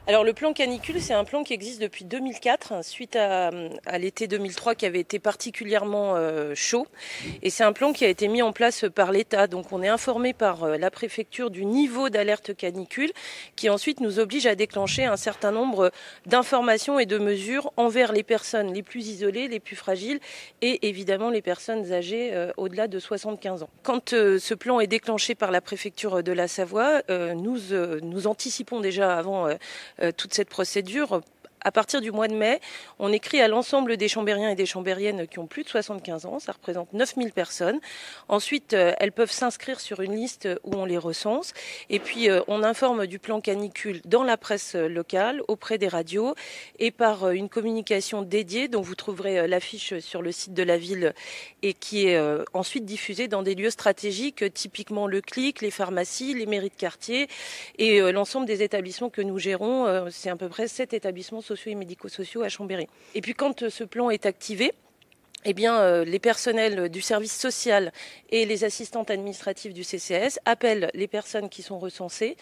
Alors le plan canicule, c'est un plan qui existe depuis 2004, suite à l'été 2003 qui avait été particulièrement chaud. Et c'est un plan qui a été mis en place par l'État. Donc on est informé par la préfecture du niveau d'alerte canicule, qui ensuite nous oblige à déclencher un certain nombre d'informations et de mesures envers les personnes les plus isolées, les plus fragiles et évidemment les personnes âgées au-delà de 75 ans. Quand ce plan est déclenché par la préfecture de la Savoie, nous anticipons déjà avant toute cette procédure. À partir du mois de mai, on écrit à l'ensemble des Chambériens et des Chambériennes qui ont plus de 75 ans, ça représente 9000 personnes. Ensuite, elles peuvent s'inscrire sur une liste où on les recense. Et puis, on informe du plan canicule dans la presse locale, auprès des radios et par une communication dédiée dont vous trouverez l'affiche sur le site de la ville et qui est ensuite diffusée dans des lieux stratégiques, typiquement le CLIC, les pharmacies, les mairies de quartier et l'ensemble des établissements que nous gérons. C'est à peu près 7 établissements sociaux et médico-sociaux à Chambéry. Et puis quand ce plan est activé, eh bien, les personnels du service social et les assistantes administratives du CCAS appellent les personnes qui sont recensées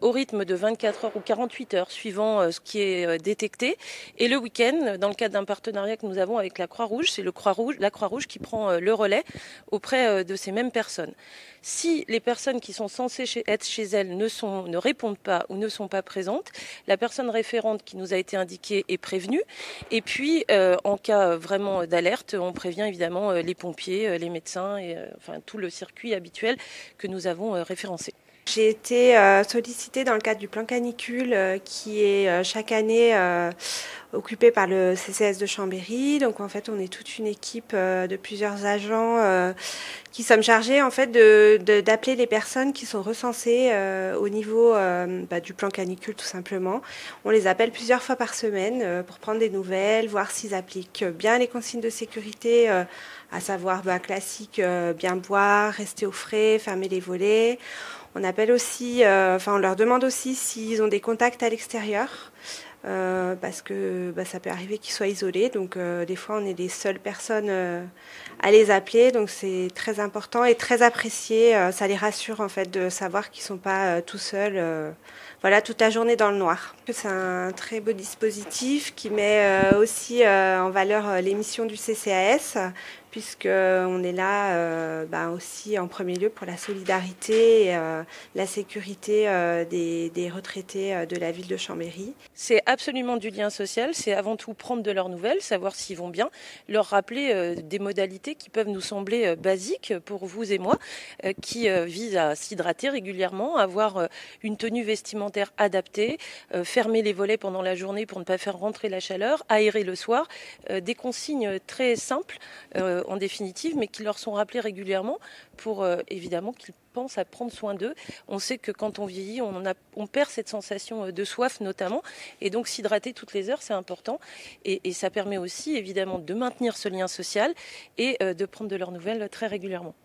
au rythme de 24 heures ou 48 heures, suivant ce qui est détecté. Et le week-end, dans le cadre d'un partenariat que nous avons avec la Croix-Rouge, c'est la Croix-Rouge qui prend le relais auprès de ces mêmes personnes. Si les personnes qui sont censées être chez elles ne répondent pas ou ne sont pas présentes, la personne référente qui nous a été indiquée est prévenue. Et puis, en cas vraiment d'alerte, on prévient évidemment les pompiers, les médecins et enfin tout le circuit habituel que nous avons référencé. J'ai été sollicitée dans le cadre du plan canicule qui est chaque année occupé par le CCAS de Chambéry. Donc en fait, on est toute une équipe de plusieurs agents qui sommes chargés en fait d'appeler les personnes qui sont recensées au niveau du plan canicule tout simplement. On les appelle plusieurs fois par semaine pour prendre des nouvelles, voir s'ils appliquent bien les consignes de sécurité, à savoir classique, bien boire, rester au frais, fermer les volets. On appelle aussi, on leur demande aussi s'ils ont des contacts à l'extérieur, parce que ça peut arriver qu'ils soient isolés. Donc des fois, on est les seules personnes à les appeler. Donc c'est très important et très apprécié. Ça les rassure en fait de savoir qu'ils sont pas tout seuls. Toute la journée dans le noir. C'est un très beau dispositif qui met aussi en valeur les missions du CCAS, puisqu'on est là aussi en premier lieu pour la solidarité et la sécurité des retraités de la ville de Chambéry. C'est absolument du lien social, c'est avant tout prendre de leurs nouvelles, savoir s'ils vont bien, leur rappeler des modalités qui peuvent nous sembler basiques pour vous et moi, qui visent à s'hydrater régulièrement, avoir une tenue vestimentaire adaptée, fermer les volets pendant la journée pour ne pas faire rentrer la chaleur, aérer le soir, des consignes très simples en définitive, mais qui leur sont rappelées régulièrement pour évidemment qu'ils pensent à prendre soin d'eux. On sait que quand on vieillit, on perd cette sensation de soif notamment, et donc s'hydrater toutes les heures, c'est important, et ça permet aussi évidemment de maintenir ce lien social et de prendre de leurs nouvelles très régulièrement.